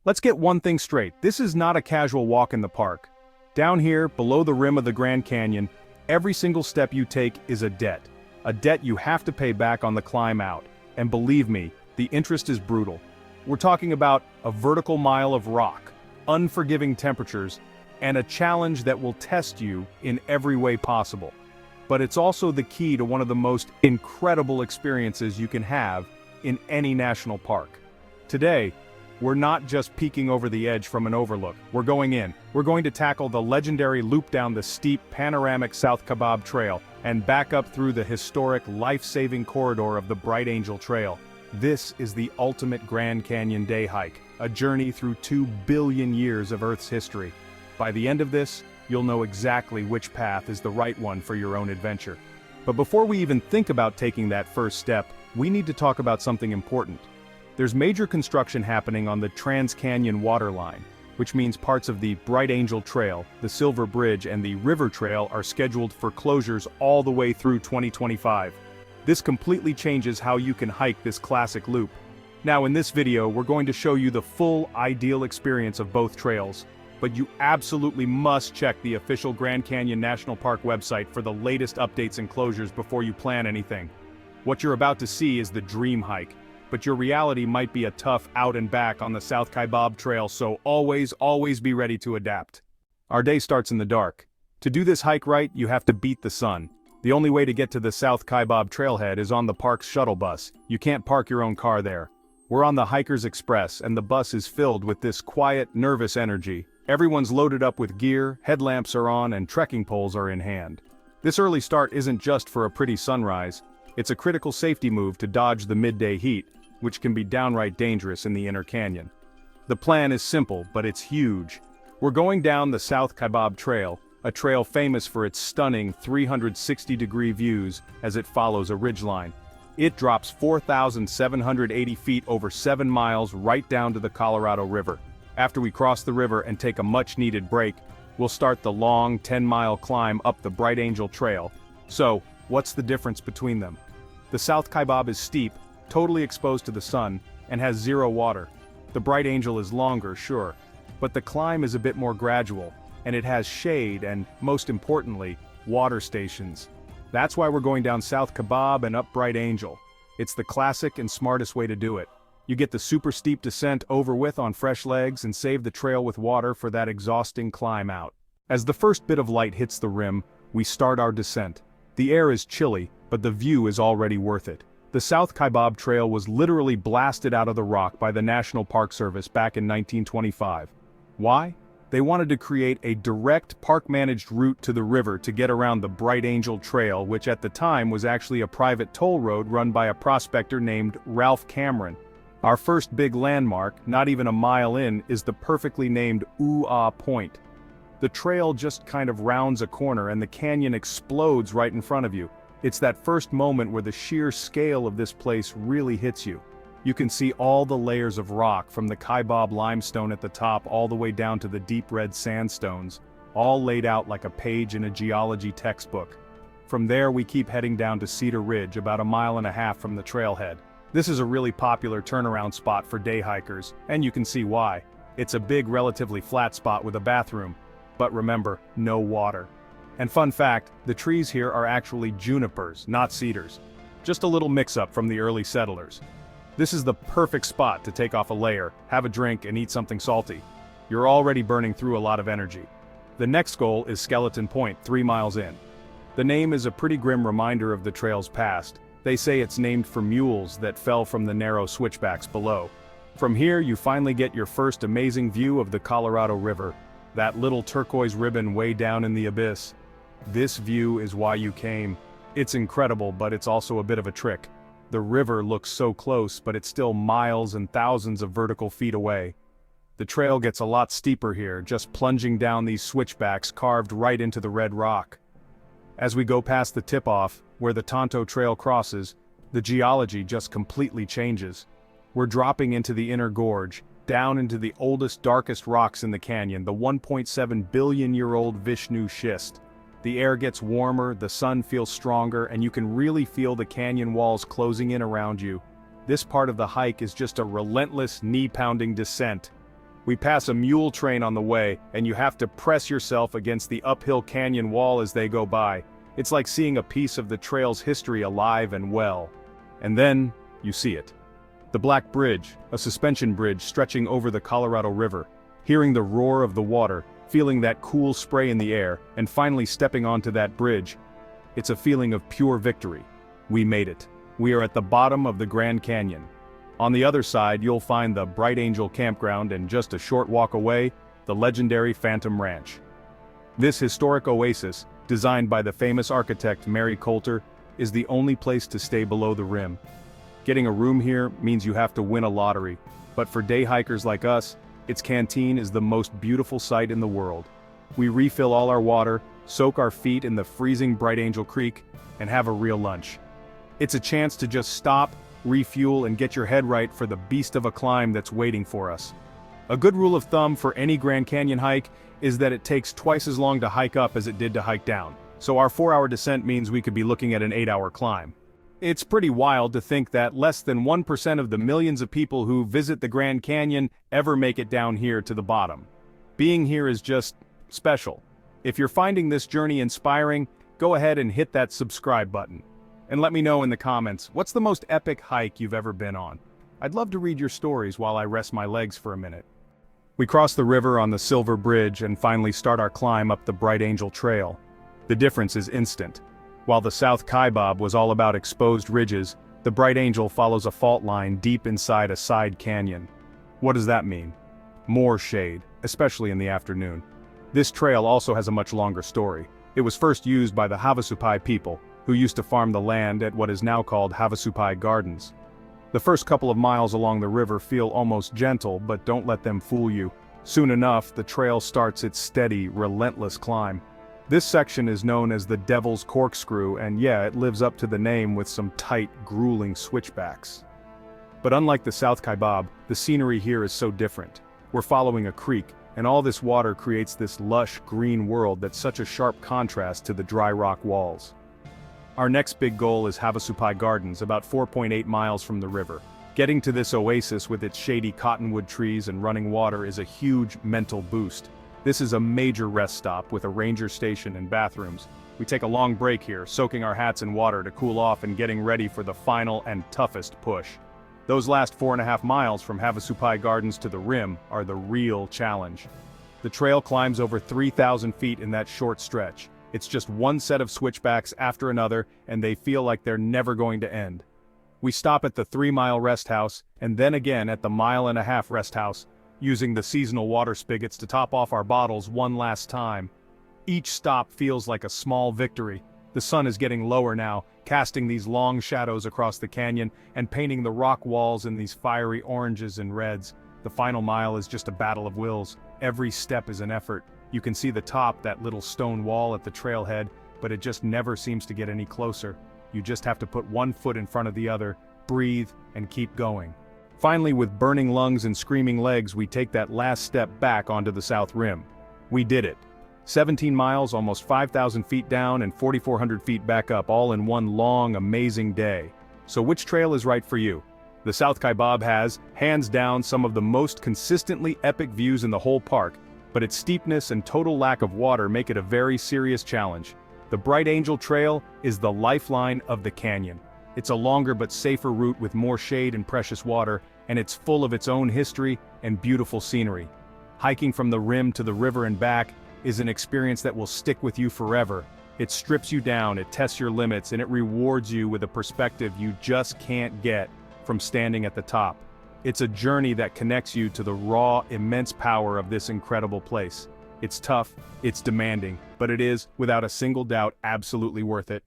Let's get one thing straight, this is not a casual walk in the park. Down here, below the rim of the Grand Canyon, every single step you take is a debt. A debt you have to pay back on the climb out. And believe me, the interest is brutal. We're talking about a vertical mile of rock, unforgiving temperatures, and a challenge that will test you in every way possible. But it's also the key to one of the most incredible experiences you can have in any national park. Today, we're not just peeking over the edge from an overlook, we're going in. We're going to tackle the legendary loop down the steep, panoramic South Kaibab Trail and back up through the historic, life-saving corridor of the Bright Angel Trail. This is the ultimate Grand Canyon day hike, a journey through 2 billion years of Earth's history. By the end of this, you'll know exactly which path is the right one for your own adventure. But before we even think about taking that first step, we need to talk about something important. There's major construction happening on the Trans-Canyon waterline, which means parts of the Bright Angel Trail, the Silver Bridge, and the River Trail are scheduled for closures all the way through 2025. This completely changes how you can hike this classic loop. Now in this video, we're going to show you the full, ideal experience of both trails, but you absolutely must check the official Grand Canyon National Park website for the latest updates and closures before you plan anything. What you're about to see is the dream hike, but your reality might be a tough out and back on the South Kaibab Trail, so always be ready to adapt. Our day starts in the dark. To do this hike right, you have to beat the sun. The only way to get to the South Kaibab trailhead is on the park's shuttle bus. You can't park your own car there. We're on the Hiker's Express, and the bus is filled with this quiet, nervous energy. Everyone's loaded up with gear, headlamps are on, and trekking poles are in hand. This early start isn't just for a pretty sunrise. It's a critical safety move to dodge the midday heat, which can be downright dangerous in the inner canyon. The plan is simple, but it's huge. We're going down the South Kaibab Trail, a trail famous for its stunning 360-degree views as it follows a ridgeline. It drops 4,780 feet over 7 miles right down to the Colorado River. After we cross the river and take a much-needed break, we'll start the long 10-mile climb up the Bright Angel Trail. So, what's the difference between them? The South Kaibab is steep, totally exposed to the sun, and has zero water. The Bright Angel is longer, sure, but the climb is a bit more gradual, and it has shade and, most importantly, water stations. That's why we're going down South Kaibab and up Bright Angel. It's the classic and smartest way to do it. You get the super steep descent over with on fresh legs and save the trail with water for that exhausting climb out. As the first bit of light hits the rim, we start our descent. The air is chilly, but the view is already worth it. The South Kaibab Trail was literally blasted out of the rock by the National Park Service back in 1925. Why? They wanted to create a direct park-managed route to the river to get around the Bright Angel Trail, which at the time was actually a private toll road run by a prospector named Ralph Cameron. Our first big landmark, not even a mile in, is the perfectly named Ooh-Ah Point. The trail just kind of rounds a corner and the canyon explodes right in front of you. It's that first moment where the sheer scale of this place really hits you. You can see all the layers of rock from the Kaibab limestone at the top all the way down to the deep red sandstones, all laid out like a page in a geology textbook. From there we keep heading down to Cedar Ridge, about 1.5 miles from the trailhead. This is a really popular turnaround spot for day hikers, and you can see why. It's a big, relatively flat spot with a bathroom. But remember, no water. And fun fact, the trees here are actually junipers, not cedars. Just a little mix-up from the early settlers. This is the perfect spot to take off a layer, have a drink, and eat something salty. You're already burning through a lot of energy. The next goal is Skeleton Point, 3 miles in. The name is a pretty grim reminder of the trail's past. They say it's named for mules that fell from the narrow switchbacks below. From here you finally get your first amazing view of the Colorado River, that little turquoise ribbon way down in the abyss. This view is why you came. It's incredible, but it's also a bit of a trick. The river looks so close, but it's still miles and thousands of vertical feet away. The trail gets a lot steeper here, just plunging down these switchbacks carved right into the red rock. As we go past the tip-off, where the Tonto Trail crosses, the geology just completely changes. We're dropping into the inner gorge, down into the oldest, darkest rocks in the canyon, the 1.7 billion-year-old Vishnu schist. The air gets warmer, the sun feels stronger, and you can really feel the canyon walls closing in around you. This part of the hike is just a relentless, knee-pounding descent. We pass a mule train on the way, and you have to press yourself against the uphill canyon wall as they go by. It's like seeing a piece of the trail's history alive and well. And then, you see it. The Black Bridge, a suspension bridge stretching over the Colorado River. Hearing the roar of the water, feeling that cool spray in the air, and finally stepping onto that bridge. It's a feeling of pure victory. We made it. We are at the bottom of the Grand Canyon. On the other side, you'll find the Bright Angel Campground, and just a short walk away, the legendary Phantom Ranch. This historic oasis, designed by the famous architect Mary Coulter, is the only place to stay below the rim. Getting a room here means you have to win a lottery, but for day hikers like us, its canteen is the most beautiful sight in the world. We refill all our water, soak our feet in the freezing Bright Angel Creek, and have a real lunch. It's a chance to just stop, refuel, and get your head right for the beast of a climb that's waiting for us. A good rule of thumb for any Grand Canyon hike is that it takes twice as long to hike up as it did to hike down, so our 4-hour descent means we could be looking at an 8-hour climb. It's pretty wild to think that less than 1% of the millions of people who visit the Grand Canyon ever make it down here to the bottom. Being here is just special. If you're finding this journey inspiring, go ahead and hit that subscribe button. And let me know in the comments, what's the most epic hike you've ever been on? I'd love to read your stories while I rest my legs for a minute. We cross the river on the Silver Bridge and finally start our climb up the Bright Angel Trail. The difference is instant. While the South Kaibab was all about exposed ridges, the Bright Angel follows a fault line deep inside a side canyon. What does that mean? More shade, especially in the afternoon. This trail also has a much longer story. It was first used by the Havasupai people, who used to farm the land at what is now called Havasupai Gardens. The first couple of miles along the river feel almost gentle, but don't let them fool you. Soon enough, the trail starts its steady, relentless climb. This section is known as the Devil's Corkscrew, and yeah, it lives up to the name with some tight, grueling switchbacks. But unlike the South Kaibab, the scenery here is so different. We're following a creek, and all this water creates this lush, green world that's such a sharp contrast to the dry rock walls. Our next big goal is Havasupai Gardens, about 4.8 miles from the river. Getting to this oasis with its shady cottonwood trees and running water is a huge mental boost. This is a major rest stop with a ranger station and bathrooms. We take a long break here, soaking our hats in water to cool off and getting ready for the final and toughest push. Those last 4.5 miles from Havasupai Gardens to the rim are the real challenge. The trail climbs over 3,000 feet in that short stretch. It's just one set of switchbacks after another, and they feel like they're never going to end. We stop at the 3-mile rest house, and then again at the 1.5-mile rest house, using the seasonal water spigots to top off our bottles one last time. Each stop feels like a small victory. The sun is getting lower now, casting these long shadows across the canyon and painting the rock walls in these fiery oranges and reds. The final mile is just a battle of wills. Every step is an effort. You can see the top, that little stone wall at the trailhead, but it just never seems to get any closer. You just have to put one foot in front of the other, breathe, and keep going. Finally, with burning lungs and screaming legs, we take that last step back onto the south rim. We did it. 17 miles, almost 5,000 feet down and 4,400 feet back up, all in one long, amazing day. So which trail is right for you? The South Kaibab has, hands down, some of the most consistently epic views in the whole park, but its steepness and total lack of water make it a very serious challenge. The Bright Angel Trail is the lifeline of the canyon. It's a longer but safer route with more shade and precious water, and it's full of its own history and beautiful scenery. Hiking from the rim to the river and back is an experience that will stick with you forever. It strips you down, it tests your limits, and it rewards you with a perspective you just can't get from standing at the top. It's a journey that connects you to the raw, immense power of this incredible place. It's tough, it's demanding, but it is, without a single doubt, absolutely worth it.